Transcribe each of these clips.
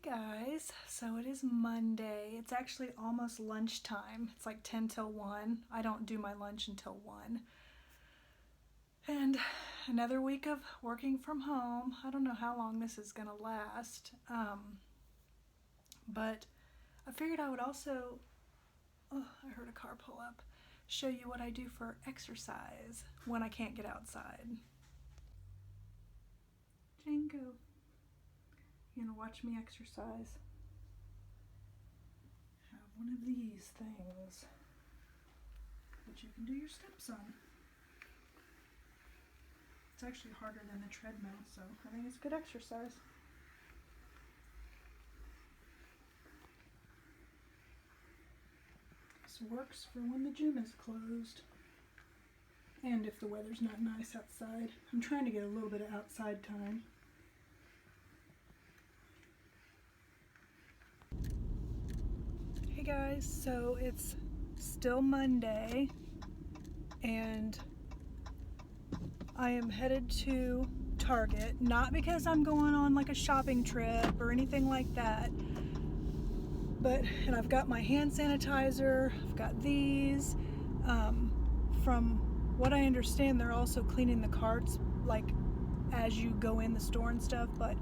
Guys, so it is Monday. It's actually almost lunchtime. It's like 10 till 1. I don't do my lunch until 1. And another week of working from home. I don't know how long this is going to last. But I figured I would also, I heard a car pull up, show you what I do for exercise when I can't get outside. Django. You're gonna watch me exercise. Have one of these things that you can do your steps on. It's actually harder than the treadmill, so I think it's good exercise. This works for when the gym is closed. And if the weather's not nice outside. I'm trying to get a little bit of outside time. Hey guys, so it's still Monday and I am headed to Target, not because I'm going on like a shopping trip or anything like that, and I've got my hand sanitizer, I've got these. From what I understand, they're also cleaning the carts like as you go in the store and stuff, but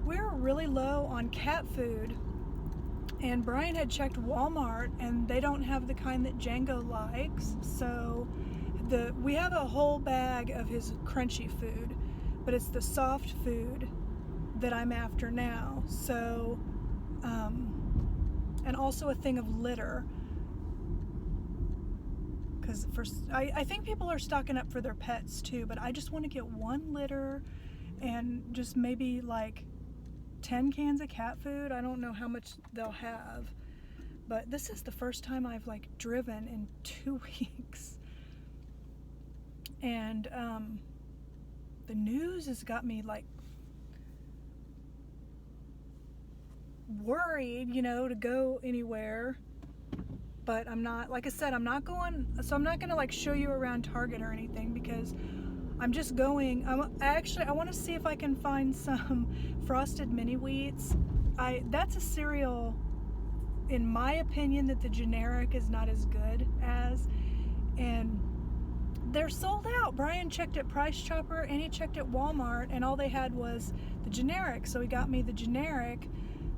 we're really low on cat food. And Brian had checked Walmart and they don't have the kind that Django likes. So we have a whole bag of his crunchy food, but it's the soft food that I'm after now. So, and also a thing of litter. Because I think people are stocking up for their pets too, but I just want to get one litter and just maybe like 10 cans of cat food. I don't know how much they'll have, but this is the first time I've like driven in 2 weeks. And the news has got me like worried, to go anywhere. But I'm not, like I said, I'm not going, so I'm not gonna like show you around Target or anything because I'm just going. I want to see if I can find some Frosted Mini Wheats. That's a cereal, in my opinion, that the generic is not as good as, and they're sold out. Brian checked at Price Chopper and he checked at Walmart, and all they had was the generic. So he got me the generic,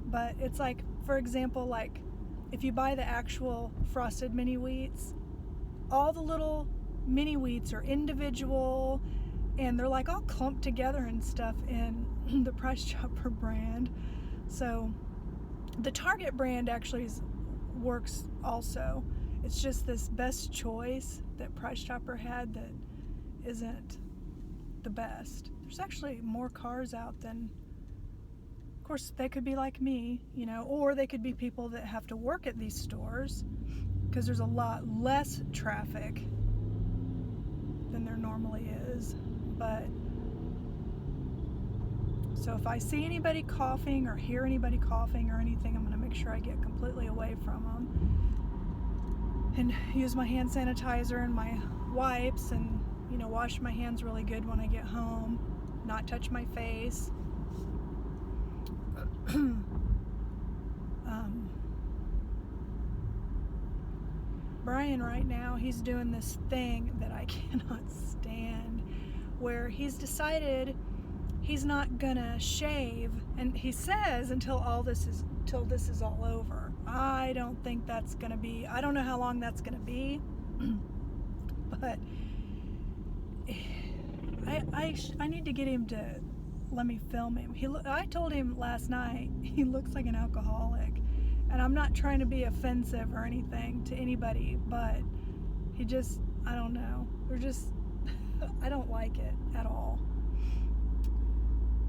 but it's like, for example, like if you buy the actual Frosted Mini Wheats, all the little mini wheats are individual and they're like all clumped together and stuff in the Price Chopper brand. So the Target brand actually works also. It's just this Best Choice that Price Chopper had that isn't the best. There's actually more cars out than, of course, they could be like me, or they could be people that have to work at these stores because there's a lot less traffic than there normally is. But so if I see anybody coughing or hear anybody coughing or anything, I'm going to make sure I get completely away from them and use my hand sanitizer and my wipes and wash my hands really good when I get home, not touch my face. Brian right now, he's doing this thing that I cannot stand, where he's decided he's not gonna shave, and he says until this is all over. I don't think that's gonna be, I don't know how long that's gonna be, but I need to get him to let me film him. I told him last night he looks like an alcoholic, and I'm not trying to be offensive or anything to anybody, but he just, I don't know, I don't like it at all.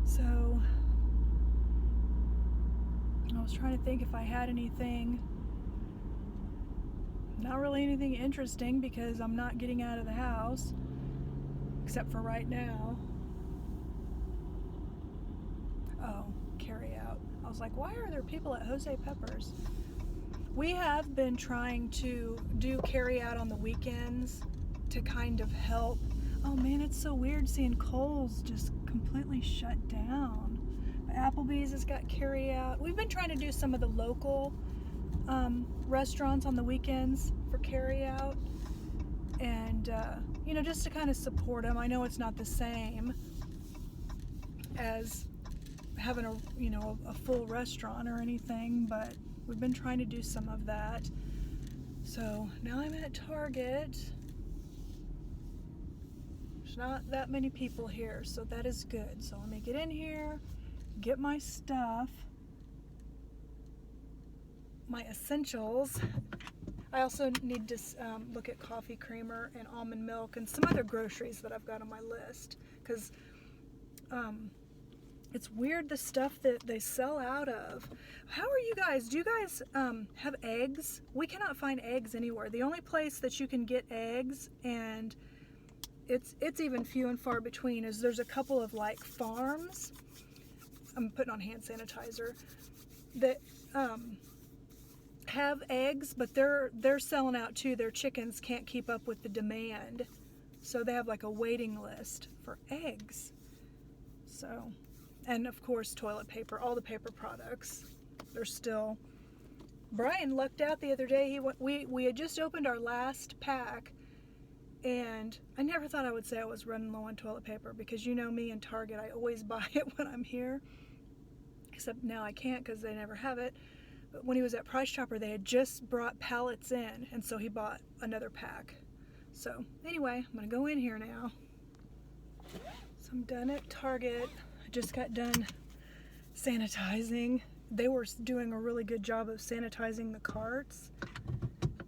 So I was trying to think if I had anything, not really anything interesting because I'm not getting out of the house, except for right now. Oh, carry out. I was like, why are there people at Jose Peppers? We have been trying to do carry out on the weekends to kind of help. Oh man, it's so weird seeing Kohl's just completely shut down. Applebee's has got carry out. We've been trying to do some of the local restaurants on the weekends for carry out, and you know, just to kind of support them. I know it's not the same as having a full restaurant or anything, but we've been trying to do some of that. So now I'm at Target. There's not that many people here, so that is good. So let me get in here, get my stuff, my essentials. I also need to look at coffee creamer and almond milk and some other groceries that I've got on my list, because it's weird the stuff that they sell out of. How are you guys? Do you guys have eggs? We cannot find eggs anywhere. The only place that you can get eggs, and it's even few and far between, is there's a couple of like farms. I'm putting on hand sanitizer that have eggs, but they're selling out too. Their chickens can't keep up with the demand, so they have like a waiting list for eggs. So, and of course toilet paper, all the paper products. They're still. Brian lucked out the other day. We had just opened our last pack, and I never thought I would say I was running low on toilet paper, because you know me and Target, I always buy it when I'm here. Except now I can't because they never have it. But when he was at Price Chopper, they had just brought pallets in, and so he bought another pack. So anyway, I'm gonna go in here now. So I'm done at Target. I just got done sanitizing. They were doing a really good job of sanitizing the carts,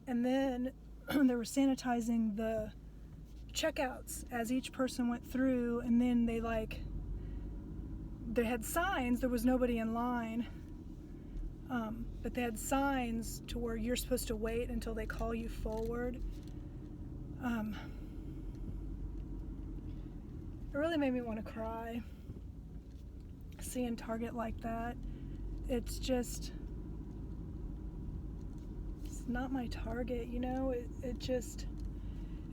and then they were sanitizing the checkouts as each person went through, and then they had signs. There was nobody in line, but they had signs to where you're supposed to wait until they call you forward. It really made me want to cry seeing Target like that. It's not my Target, you know. It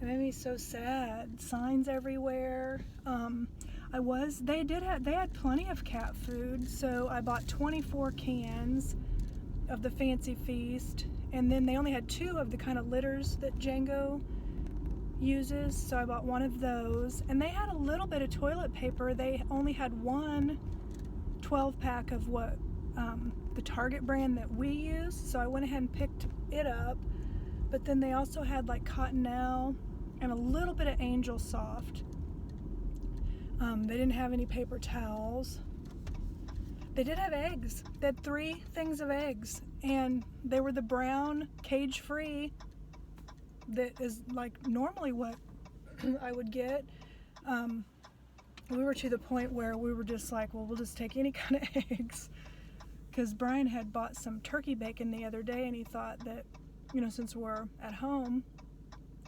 made me so sad. Signs everywhere. They had plenty of cat food, so I bought 24 cans of the Fancy Feast, and then they only had 2 of the kind of litters that Django uses, so I bought one of those. And they had a little bit of toilet paper. They only had one 12-pack of what the Target brand that we use, so I went ahead and picked it up. But then they also had like Cottonelle and a little bit of Angel Soft. They didn't have any paper towels. They did have eggs. They had 3 things of eggs, and they were the brown, cage-free, that is like normally what I would get. We were to the point where we were just like, well, we'll just take any kind of eggs, because Brian had bought some turkey bacon the other day, and he thought that, you know, since we're at home,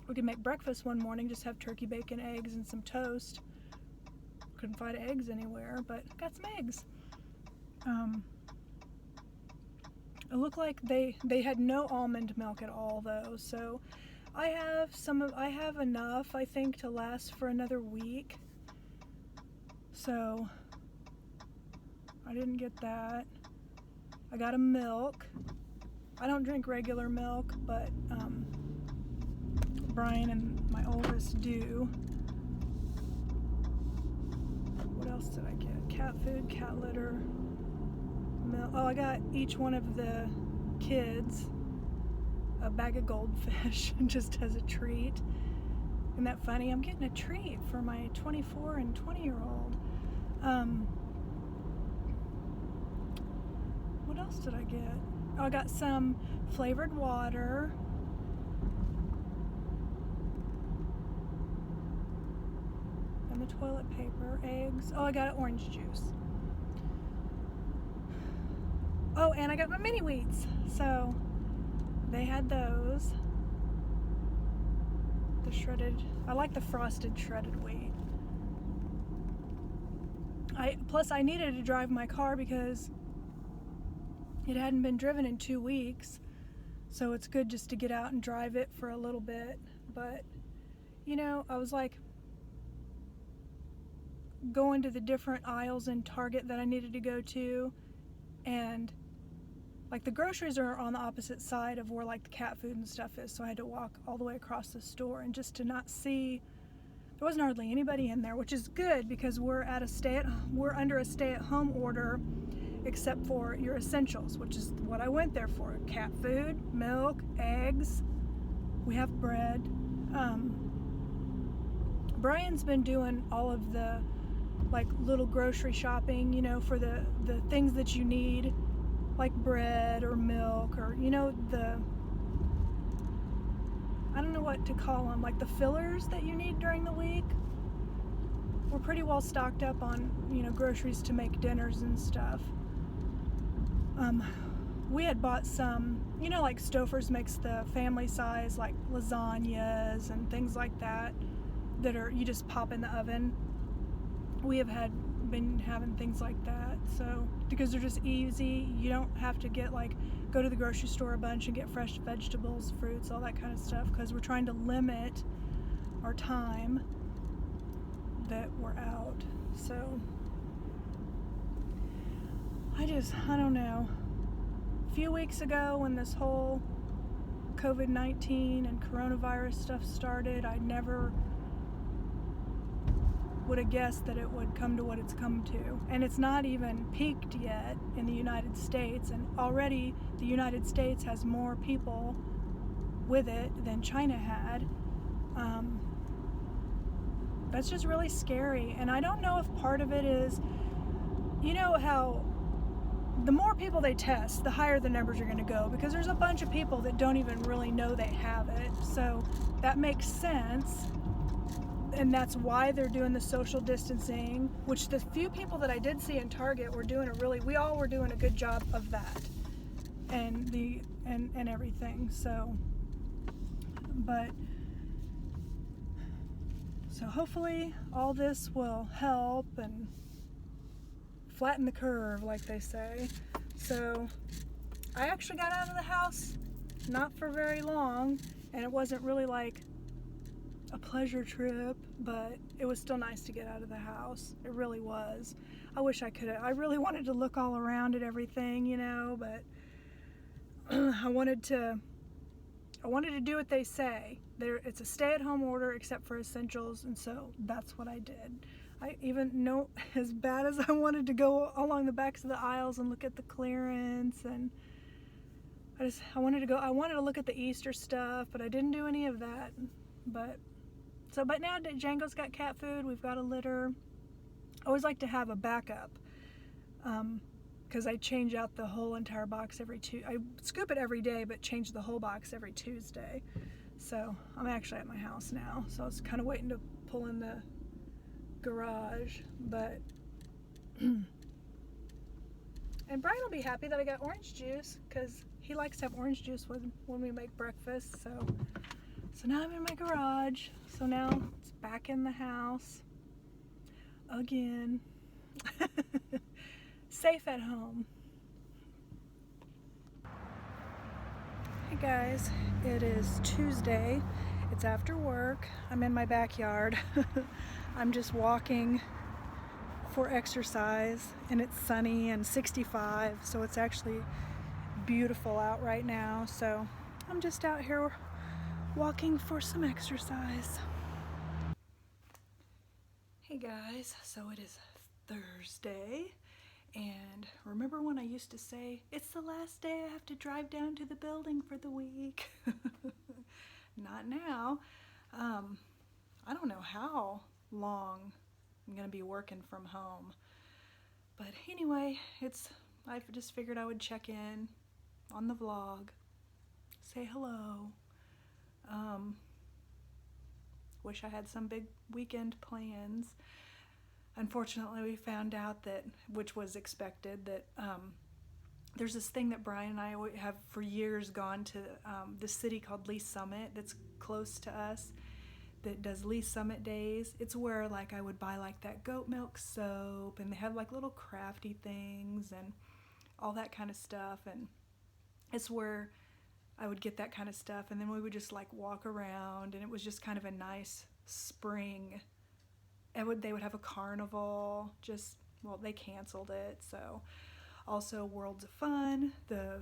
we could make breakfast one morning, just have turkey bacon, eggs, and some toast. Couldn't find eggs anywhere, but got some eggs. It looked like they had no almond milk at all, though, so I have enough, I think, to last for another week. So I didn't get that. I got a milk. I don't drink regular milk, but Brian and my oldest do. What else did I get? Cat food, cat litter, milk. Oh, I got each one of the kids a bag of goldfish just as a treat. Isn't that funny? I'm getting a treat for my 24 and 20-year-old. What else did I get? Oh, I got some flavored water. And the toilet paper, eggs. Oh, I got orange juice. Oh, and I got my mini wheats. So they had those. The shredded, I like the frosted shredded wheat. Plus I needed to drive my car because it hadn't been driven in 2 weeks. So it's good just to get out and drive it for a little bit. But, you know, I was like, going to the different aisles in Target that I needed to go to, and like the groceries are on the opposite side of where like the cat food and stuff is, so I had to walk all the way across the store, and just to not see, there wasn't hardly anybody in there, which is good because we're under a stay-at-home order except for your essentials, which is what I went there for. Cat food, milk, eggs, we have bread. Brian's been doing all of the like little grocery shopping, you know, for the things that you need, like bread or milk, or, you know, I don't know what to call them, like the fillers that you need during the week. We're pretty well stocked up on, you know, groceries to make dinners and stuff. We had bought some, you know, like Stouffer's makes the family size, like lasagnas and things like that are, you just pop in the oven. We have been having things like that, so because they're just easy, you don't have to go to the grocery store a bunch and get fresh vegetables, fruits, all that kind of stuff, because we're trying to limit our time that we're out. So I don't know. A few weeks ago when this whole COVID-19 and coronavirus stuff started, I never would have guessed that it would come to what it's come to. And it's not even peaked yet in the United States, and already the United States has more people with it than China had. That's just really scary, and I don't know if part of it is, you know how the more people they test, the higher the numbers are going to go, because there's a bunch of people that don't even really know they have it, so that makes sense. And that's why they're doing the social distancing, which the few people that I did see in Target we all were doing a good job of that, and everything. So hopefully all this will help and flatten the curve, like they say. So I actually got out of the house not for very long, and it wasn't really like a pleasure trip, but it was still nice to get out of the house. It really was. I wish I really wanted to look all around at everything, you know, but I wanted to do what they say. It's a stay-at-home order except for essentials, and so that's what I did. I even know, as bad as I wanted to go along the backs of the aisles and look at the clearance, and I wanted to look at the Easter stuff, but I didn't do any of that. But now that Django's got cat food, we've got a litter. I always like to have a backup, because I change out the whole entire box I scoop it every day, but change the whole box every Tuesday. So I'm actually at my house now, so I was kind of waiting to pull in the garage, but and Brian will be happy that I got orange juice, because he likes to have orange juice when we make breakfast. So now I'm in my garage. So now it's back in the house again. Safe at home. Hey guys, it is Tuesday. It's after work. I'm in my backyard. I'm just walking for exercise, and it's sunny and 65, so it's actually beautiful out right now. So I'm just out here walking for some exercise. Hey guys, so it is Thursday, and remember when I used to say, it's the last day I have to drive down to the building for the week? Not now. I don't know how long I'm gonna be working from home, but anyway, I just figured I would check in on the vlog, say hello. Wish I had some big weekend plans. Unfortunately, we found out that, which was expected, that there's this thing that Brian and I have for years gone to, this city called Lee Summit that's close to us, that does Lee Summit days. It's where like I would buy like that goat milk soap, and they have like little crafty things and all that kind of stuff, and it's where I would get that kind of stuff, and then we would just like walk around, and it was just kind of a nice spring they would have a carnival. Just, well, they canceled it. So also Worlds of Fun, the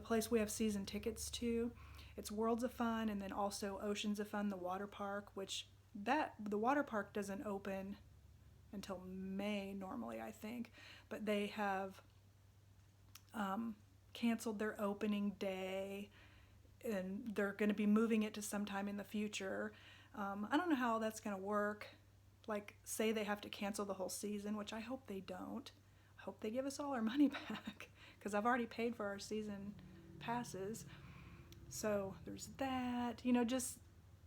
place we have season tickets to. It's Worlds of Fun, and then also Oceans of Fun, the water park, which the water park doesn't open until May normally, I think, but they have canceled their opening day, and they're going to be moving it to sometime in the future. I don't know how that's going to work. Like, say they have to cancel the whole season, which I hope they don't. I hope they give us all our money back, because I've already paid for our season passes. So there's that, just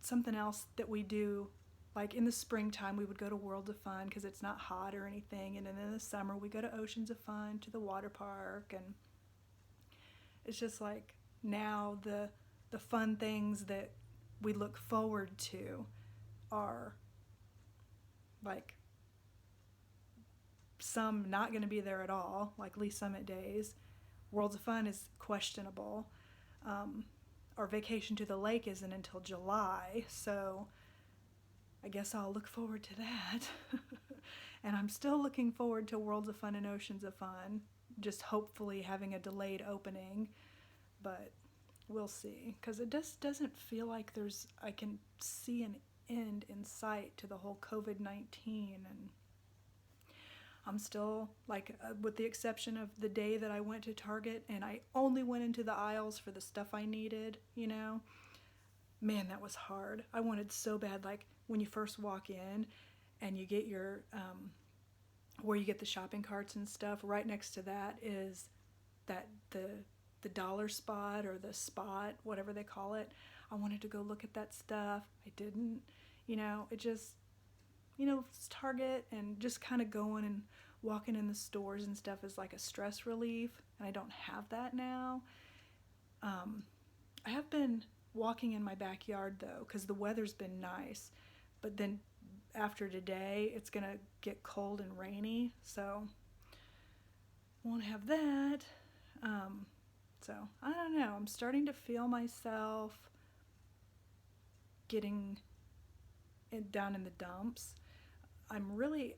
something else that we do. Like in the springtime, we would go to World of Fun because it's not hot or anything. And then in the summer, we go to Oceans of Fun, to the water park. And it's just like now the fun things that we look forward to are like some not going to be there at all, like Lee Summit Days. Worlds of Fun is questionable. Our vacation to the lake isn't until July, so I guess I'll look forward to that. And I'm still looking forward to Worlds of Fun and Oceans of Fun, just hopefully having a delayed opening, but we'll see, because it just doesn't feel like I can see an end in sight to the whole COVID-19, and I'm still, like, with the exception of the day that I went to Target and I only went into the aisles for the stuff I needed, man, that was hard. I wanted so bad, like, when you first walk in and you get your, where you get the shopping carts and stuff, right next to that is the dollar spot or the spot, whatever they call it. I wanted to go look at that stuff. I didn't, it just, it's Target, and just kind of going and walking in the stores and stuff is like a stress relief, and I don't have that now. I have been walking in my backyard though, because the weather's been nice, but then after today it's gonna get cold and rainy, so won't have that. So I don't know, I'm starting to feel myself getting down in the dumps. I'm really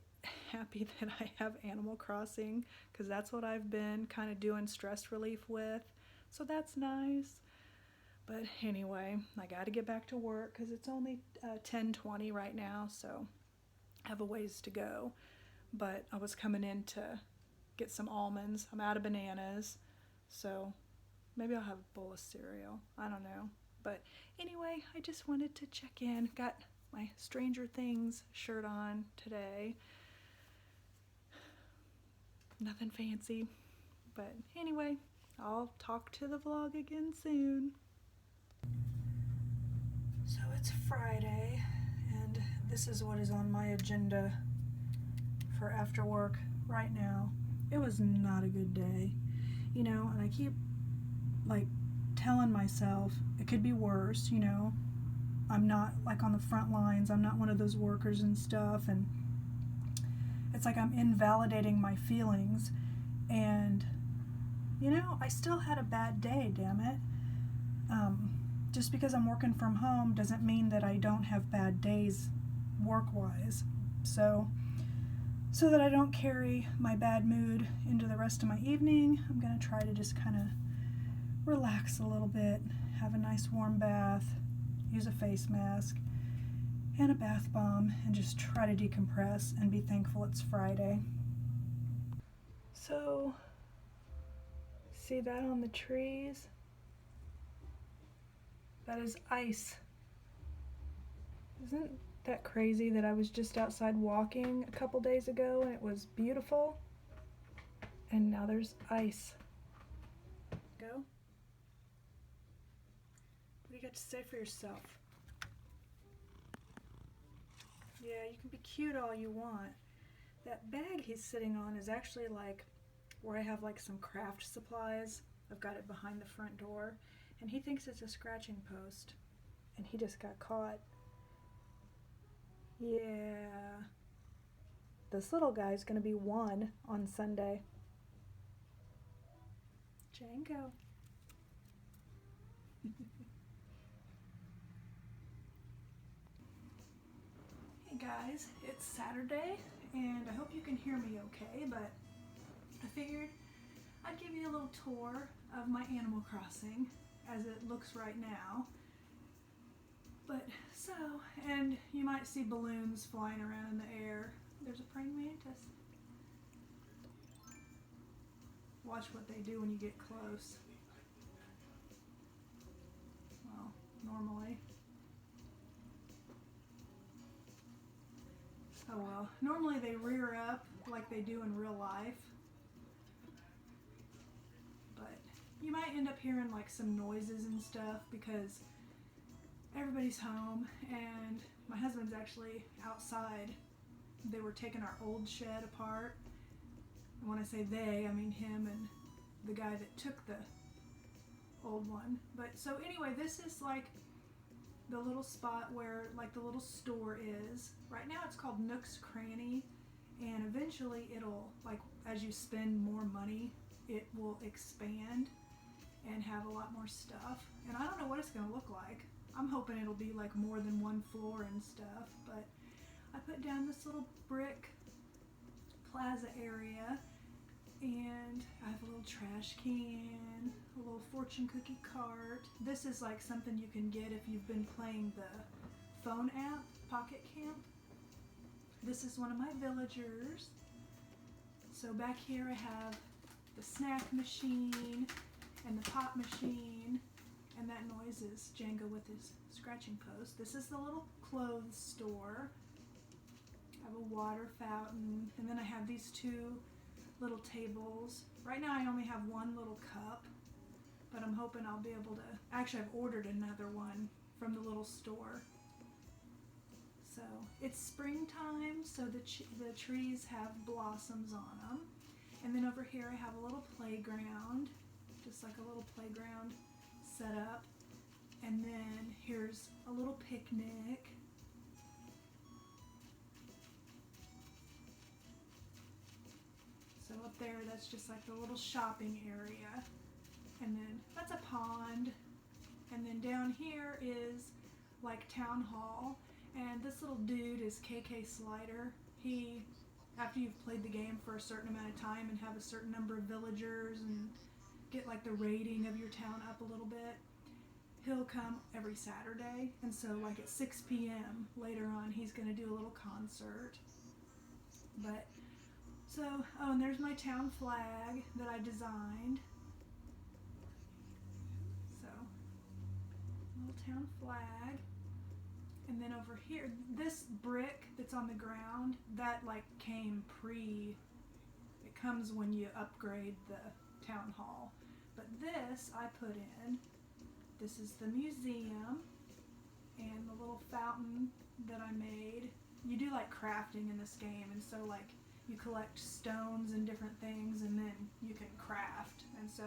happy that I have Animal Crossing, because that's what I've been kind of doing stress relief with, so that's nice. But anyway, I got to get back to work because it's only 10:20 right now, so I have a ways to go. But I was coming in to get some almonds. I'm out of bananas, so maybe I'll have a bowl of cereal. I don't know. But anyway, I just wanted to check in. Got my Stranger Things shirt on today. Nothing fancy. But anyway, I'll talk to the vlog again soon. So it's Friday, and this is what is on my agenda for after work right now. It was not a good day, and I keep like telling myself it could be worse, I'm not like on the front lines, I'm not one of those workers and stuff, and it's like I'm invalidating my feelings, and I still had a bad day, damn it. Just because I'm working from home doesn't mean that I don't have bad days work-wise. So that I don't carry my bad mood into the rest of my evening, I'm going to try to just kind of relax a little bit, have a nice warm bath, use a face mask and a bath bomb, and just try to decompress and be thankful it's Friday. So, see that on the trees? That is ice. Isn't that crazy that I was just outside walking a couple days ago and it was beautiful, and now there's ice. Go. What do you got to say for yourself? Yeah, you can be cute all you want. That bag he's sitting on is actually like where I have like some craft supplies. I've got it behind the front door, and he thinks it's a scratching post, and he just got caught. Yeah. This little guy's gonna be 1 on Sunday. Django. Hey, Guys, it's Saturday and I hope you can hear me okay, but I figured I'd give you a little tour of my Animal Crossing as it looks right now. And you might see balloons flying around in the air. There's a praying mantis. Watch what they do when you get close. Well, normally. Oh well. Normally they rear up like they do in real life. But you might end up hearing like some noises and stuff because everybody's home and my husband's actually outside. They were taking our old shed apart. And when I say they, I mean him and the guy that took the old one. But so anyway, this is like the little spot where like the little store is. Right now it's called Nook's Cranny, and eventually it'll, like, as you spend more money, it will expand and have a lot more stuff. And I don't know what it's gonna look like. I'm hoping it'll be like more than one floor and stuff, but I put down this little brick plaza area, and I have a little trash can, a little fortune cookie cart. This is like something you can get if you've been playing the phone app, Pocket Camp. This is one of my villagers. So back here I have the snack machine and the pop machine, and that noise is Django with his scratching post. This is the little clothes store. I have a water fountain, and then I have these two little tables. Right now I only have one little cup, but I'm hoping I'll be able to, actually I've ordered another one from the little store. So it's springtime, so the trees have blossoms on them. And then over here I have a little playground, just like a little playground set up. And then here's a little picnic. So up there, that's just like the little shopping area. And then that's a pond. And then down here is like town hall. And this little dude is KK Slider. He, after you've played the game for a certain amount of time and have a certain number of villagers and get like the rating of your town up a little bit, he'll come every Saturday. And so like at 6 p.m. later on, he's gonna do a little concert. But so, oh, and there's my town flag that I designed. So, little town flag. And then over here, this brick that's on the ground, that like came it comes when you upgrade the town hall. But this I put in. This is the museum and the little fountain that I made. You do like crafting in this game, and so like you collect stones and different things, and then you can craft. And so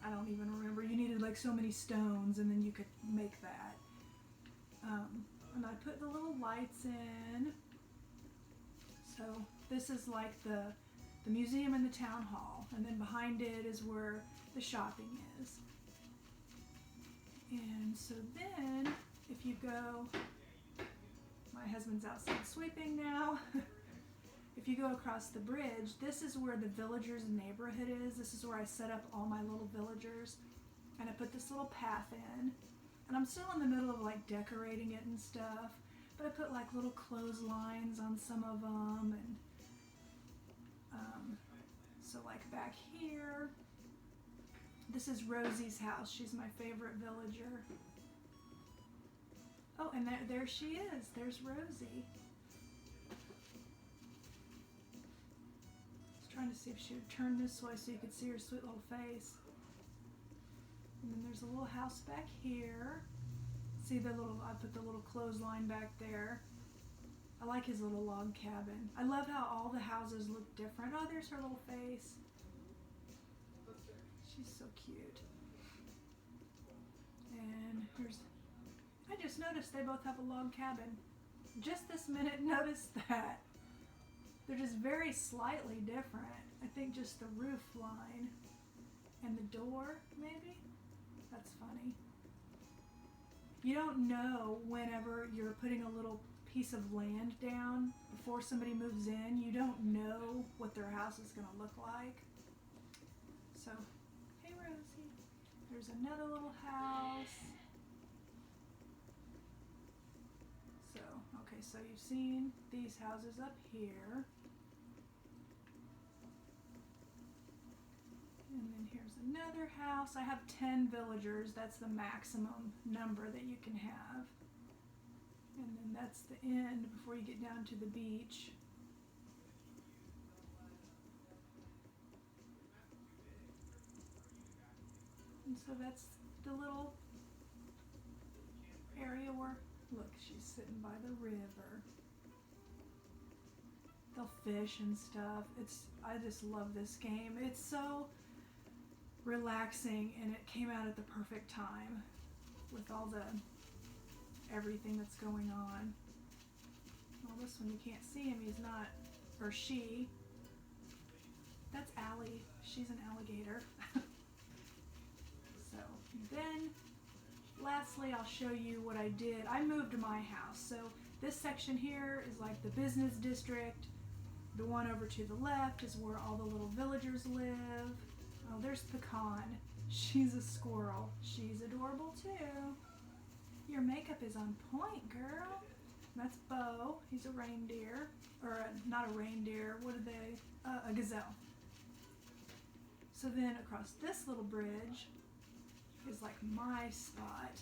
I don't even remember, you needed like so many stones, and then you could make that. And I put the little lights in. So this is like the museum and the town hall, and then behind it is where the shopping is. And so then if you go, my husband's outside sweeping now. If you go across the bridge, this is where the villagers neighborhood is. This is where I set up all my little villagers, and I put this little path in. And I'm still in the middle of like decorating it and stuff, but I put like little clotheslines on some of them, and so like back here, this is Rosie's house. She's my favorite villager. Oh, and there she is. There's Rosie. I was trying to see if she would turn this way so you could see her sweet little face. And then there's a little house back here. See I put the little clothesline back there. I like his little log cabin. I love how all the houses look different. Oh, there's her little face. She's so cute. And I just noticed they both have a log cabin. Just this minute noticed that. They're just very slightly different. I think just the roof line and the door, maybe? That's funny. You don't know whenever you're putting a little piece of land down before somebody moves in. You don't know what their house is going to look like. So, hey Rosie, there's another little house. So, okay, so you've seen these houses up here. And then here's another house. I have 10 villagers. That's the maximum number that you can have. And then that's the end before you get down to the beach. And so that's the little area where, look, she's sitting by the river. They'll fish and stuff. I just love this game. It's so relaxing, and it came out at the perfect time with all the everything that's going on. Well, this one you can't see him. He's not, or she. That's Allie. She's an alligator. So then, lastly, I'll show you what I did. I moved my house. So this section here is like the business district. The one over to the left is where all the little villagers live. Oh, there's Pecan. She's a squirrel. She's adorable too. Your makeup is on point, girl. That's Bo. He's a reindeer. Or not a reindeer. What are they? A gazelle. So then across this little bridge is like my spot.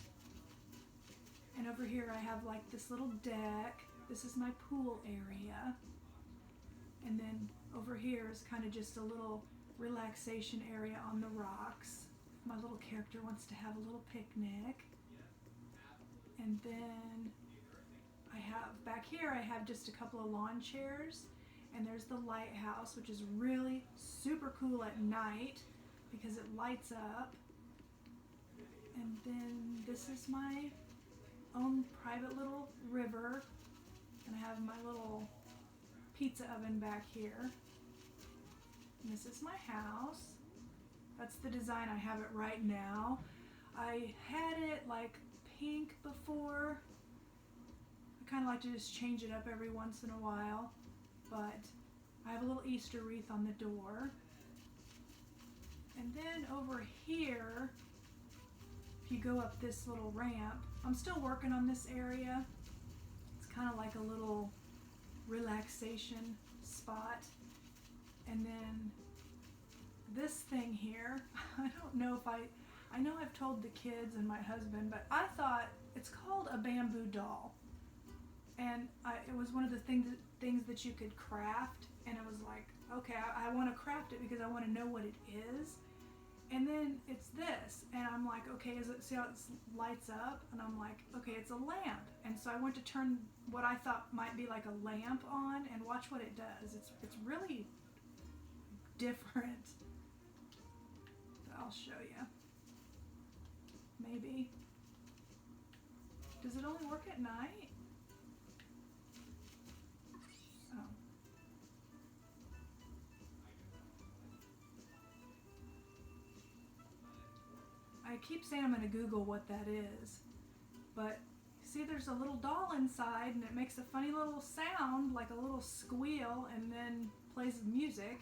And over here I have like this little deck. This is my pool area. And then over here is kind of just a little relaxation area on the rocks. My little character wants to have a little picnic. And then I have, back here I have just a couple of lawn chairs, and there's the lighthouse, which is really super cool at night because it lights up. And then this is my own private little river, and I have my little pizza oven back here. And this is my house. That's the design I have it right now. I had it like pink before. I kind of like to just change it up every once in a while, but I have a little Easter wreath on the door. And then over here, if you go up this little ramp, I'm still working on this area. It's kind of like a little relaxation spot. And then this thing here, I don't know if I know I've told the kids and my husband, but I thought it's called a bamboo doll. And it was one of the things that you could craft, and I was like, okay, I want to craft it because I want to know what it is. And then it's this, and I'm like, okay, see how it lights up? And I'm like, okay, it's a lamp. And so I went to turn what I thought might be like a lamp on, and watch what it does. It's really different. I'll show you. Maybe. Does it only work at night? Oh. I keep saying I'm going to Google what that is, but see, there's a little doll inside, and it makes a funny little sound, like a little squeal, and then plays music.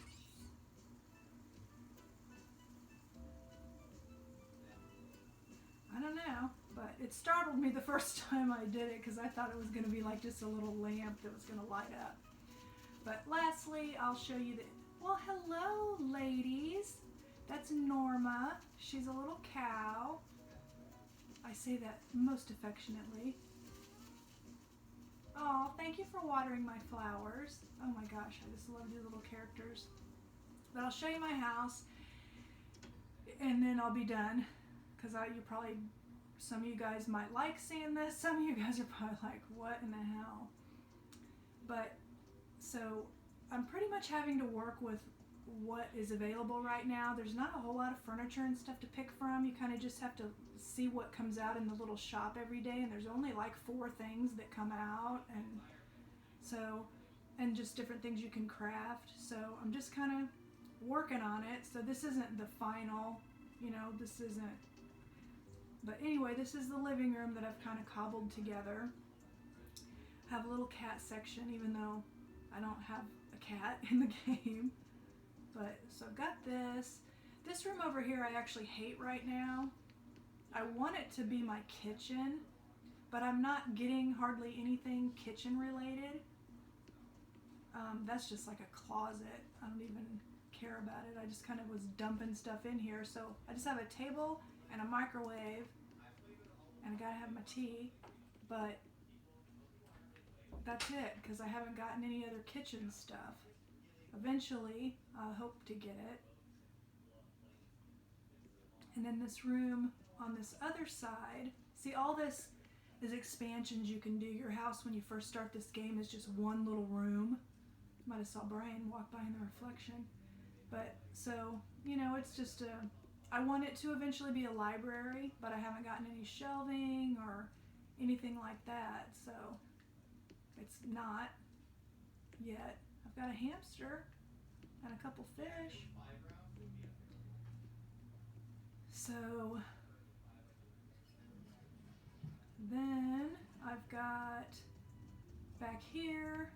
I don't know, but it startled me the first time I did it because I thought it was going to be like just a little lamp that was going to light up. But lastly, I'll show you the, well, hello ladies. That's Norma. She's a little cow. I say that most affectionately. Oh, thank you for watering my flowers. Oh my gosh, I just love these little characters. But I'll show you my house, and then I'll be done. Because you probably, some of you guys might like seeing this. Some of you guys are probably like, what in the hell? But, so, I'm pretty much having to work with what is available right now. There's not a whole lot of furniture and stuff to pick from. You kind of just have to see what comes out in the little shop every day, and there's only like 4 things that come out, and so, and just different things you can craft. So I'm just kind of working on it. So this isn't the final, you know, this isn't, but anyway, this is the living room that I've kind of cobbled together. have a little cat section, even though I don't have a cat in the game. But so I've got this. This room over here I actually hate right now. I want it to be my kitchen, but I'm not getting hardly anything kitchen related. That's just like a closet. I don't even care about it. I just kind of was dumping stuff in here. So I just have a table and a microwave, and I gotta have my tea, but that's it, because I haven't gotten any other kitchen stuff. Eventually, I hope to get it. And then this room on this other side, see, all this is expansions you can do. Your house, when you first start this game, is just one little room. Might have saw Brian walk by in the reflection. But so, you know, it's just I want it to eventually be a library, but I haven't gotten any shelving or anything like that, so it's not yet. I've got a hamster and a couple fish. So then I've got back here,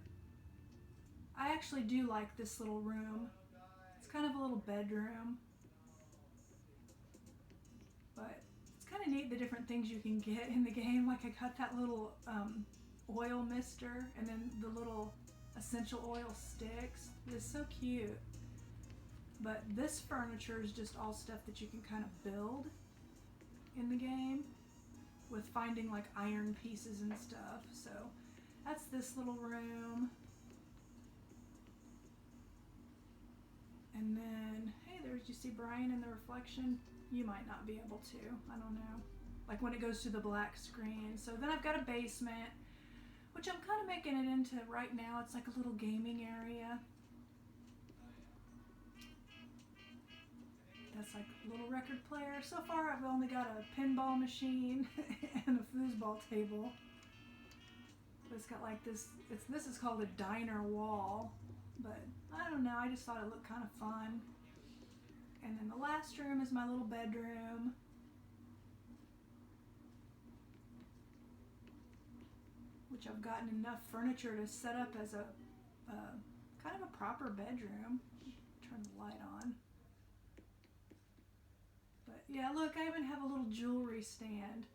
I actually do like this little room. It's kind of a little bedroom, but it's kind of neat the different things you can get in the game. Like I got that little oil mister, and then the little essential oil sticks. It's so cute. But this furniture is just all stuff that you can kind of build in the game with finding like iron pieces and stuff. So that's this little room. And then, hey, there's, you see Brian in the reflection? You might not be able to, I don't know. Like when it goes to the black screen. So then I've got a basement, which I'm kind of making it into right now. It's like a little gaming area. That's like a little record player. So far I've only got a pinball machine and a foosball table. But it's got like this, this is called a diner wall. But I don't know, I just thought it looked kind of fun. And then the last room is my little bedroom. Which I've gotten enough furniture to set up as a kind of a proper bedroom. Turn the light on. But yeah, look, I even have a little jewelry stand.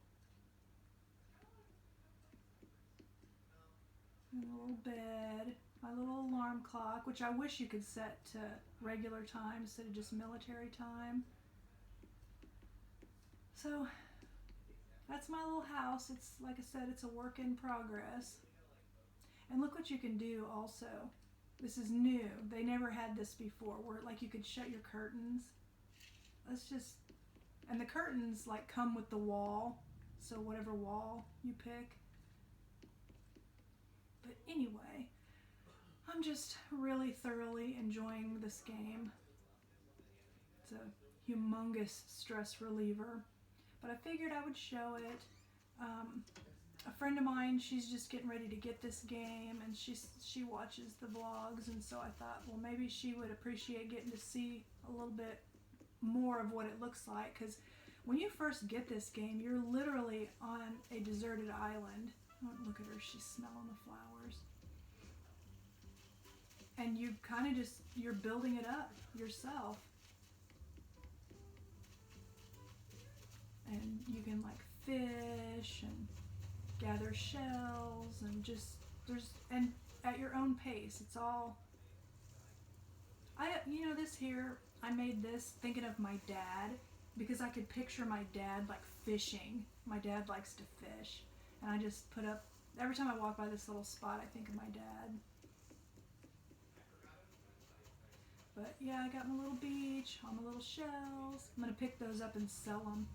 And a little bed. My little alarm clock, which I wish you could set to regular time instead of just military time. So that's my little house. It's, like I said, it's a work in progress. And look what you can do also. This is new. They never had this before, where like you could shut your curtains. Let's just, and the curtains like come with the wall. So whatever wall you pick. But anyway, I'm just really thoroughly enjoying this game. It's a humongous stress reliever. But I figured I would show it. A friend of mine, she's just getting ready to get this game, and she watches the vlogs, and so I thought, well, maybe she would appreciate getting to see a little bit more of what it looks like, because when you first get this game, you're literally on a deserted island. Oh, look at her, she's smelling the flowers. And you kind of just, you're building it up yourself. And you can like fish and gather shells and just, and at your own pace. It's all, you know, this here, I made this thinking of my dad, because I could picture my dad like fishing. My dad likes to fish. And I just put up, every time I walk by this little spot, I think of my dad. But yeah, I got my little beach, all my little shells. I'm gonna pick those up and sell them.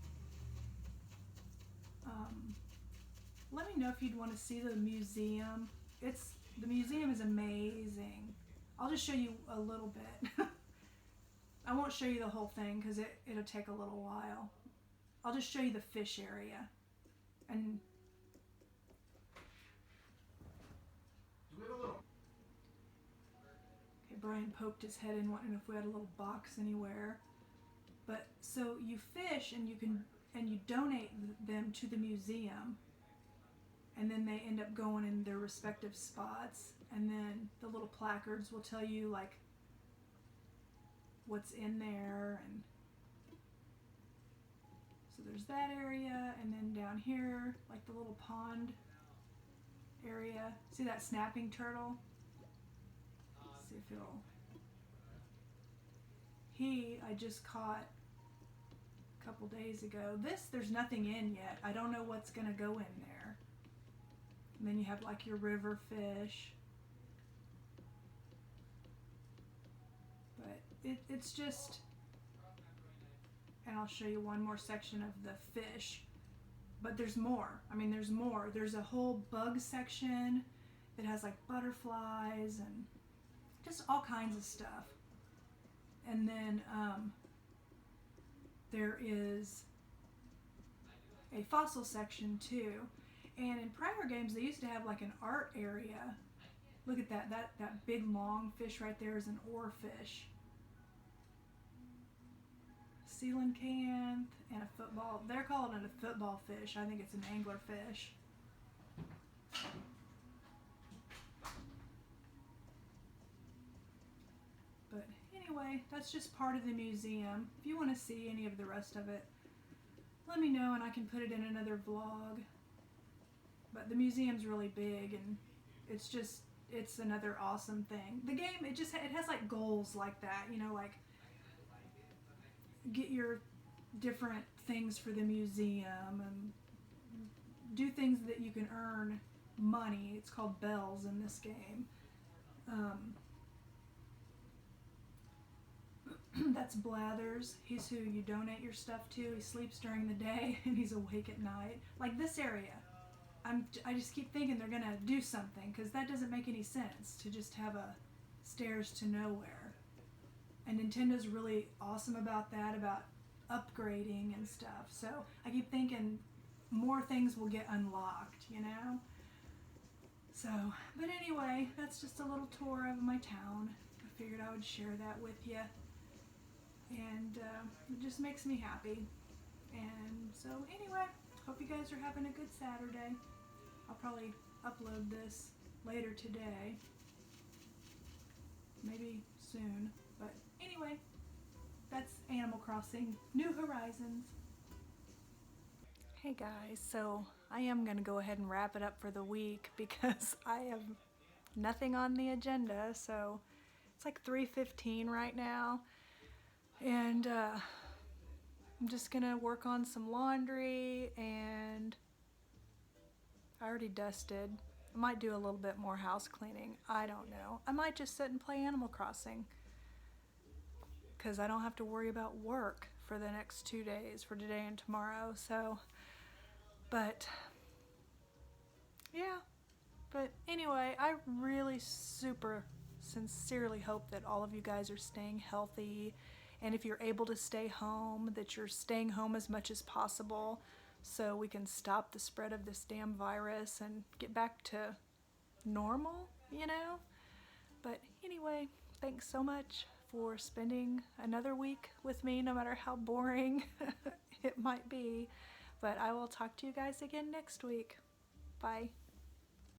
Let me know if you'd want to see the museum. The museum is amazing. I'll just show you a little bit. I won't show you the whole thing because it'll take a little while. I'll just show you the fish area. And okay, Brian poked his head in wondering if we had a little box anywhere. But so you fish and you donate them to the museum. and then they end up going in their respective spots, and then the little placards will tell you like what's in there. And so there's that area, and then down here, like the little pond area. See that snapping turtle? Let's see if it'll... I just caught a couple days ago. There's nothing in yet. I don't know what's gonna go in there. And then you have like your river fish. But it's just... And I'll show you one more section of the fish. But there's more. I mean, there's more. There's a whole bug section that has like butterflies and just all kinds of stuff. And then there is a fossil section too. And in prior games, they used to have like an art area. Look at that. That big long fish right there is an oarfish. Coelacanth and a football. They're calling it a football fish. I think it's an anglerfish. But anyway, that's just part of the museum. If you want to see any of the rest of it, let me know and I can put it in another vlog. But the museum's really big, and it's another awesome thing. The game, it has like goals like that, you know, like get your different things for the museum and do things that you can earn money. It's called bells in this game. That's Blathers. He's who you donate your stuff to. He sleeps during the day and he's awake at night. Like this area, I just keep thinking they're gonna do something, because that doesn't make any sense to just have a stairs to nowhere. And Nintendo's really awesome about that, about upgrading and stuff. So I keep thinking more things will get unlocked, you know? So, but anyway, that's just a little tour of my town. I figured I would share that with you. And it just makes me happy. And so anyway, hope you guys are having a good Saturday. I'll probably upload this later today. Maybe soon. But anyway, that's Animal Crossing New Horizons. Hey guys, so I am going to go ahead and wrap it up for the week because I have nothing on the agenda. So it's like 3:15 right now, and I'm just going to work on some laundry, and I already dusted. I might do a little bit more house cleaning. I don't know. I might just sit and play Animal Crossing, because I don't have to worry about work for the next 2 days, for today and tomorrow. So, but yeah, but anyway, I really super sincerely hope that all of you guys are staying healthy, and if you're able to stay home, that you're staying home as much as possible so we can stop the spread of this damn virus and get back to normal, you know? But anyway, thanks so much for spending another week with me, no matter how boring it might be. But I will talk to you guys again next week. Bye.